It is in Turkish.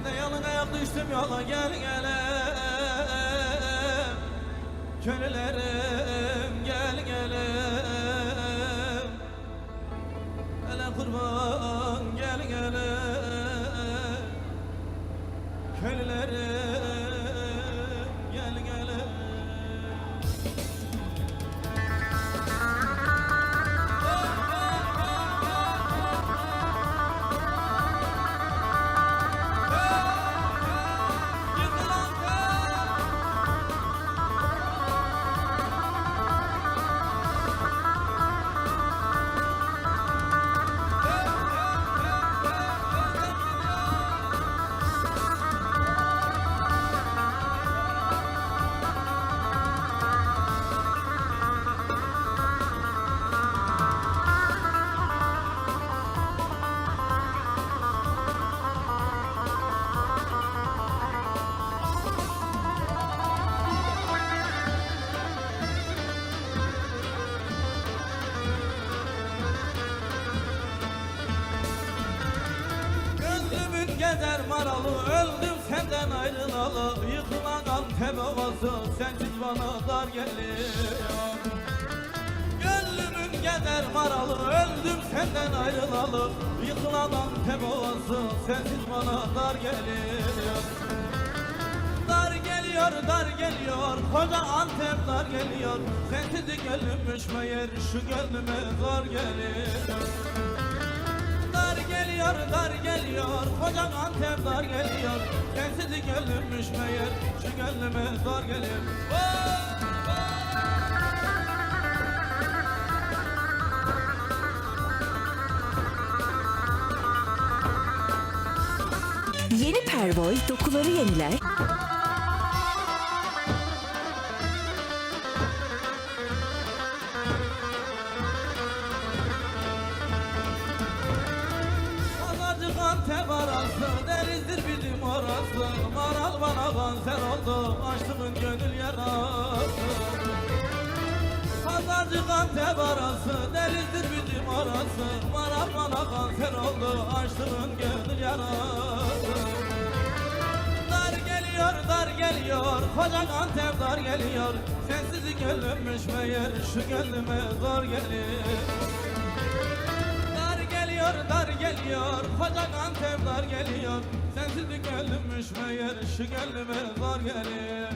Ben de yalın ayak düştüm yola gel gele. Kölerim gel gele. Hele kurban gel gele. Kölerim gel gele. Gezer maralı, öldüm senden ayrılalı. Yıkılan Antep ovası, sensiz bana dar geliyor. Gönlümün gezer maralı, öldüm senden ayrılalı. Yıkılan Antep ovası, sensiz bana dar geliyor. Dar geliyor, dar geliyor, koca Antep dar geliyor. Sensiz gönlümmüş meğer, şu gönlüme zor geliyor. Dar geliyor, dar geliyor, koca Antep dar geliyor. Sensiz gönlümmüş meğer, şu gönlüme zor geliyor. Yeni Pervoy dokuları yeniler. Antep arası, denizdir bizim orası. Maral bana kanser oldu, açtığın gönül yarası. Pazarcık Antep arası, denizdir bizim orası. Maral bana kanser oldu, açtığın gönül yarası. Dar geliyor, dar geliyor, koca Antep dar geliyor. Sensiz gönlümmüş meğer, şu gönlüme zor geliyor. Dar geliyor, koca Antep dar geliyor. Sensiz gönlümmüş meğer, şu gönlüme zor geliyor.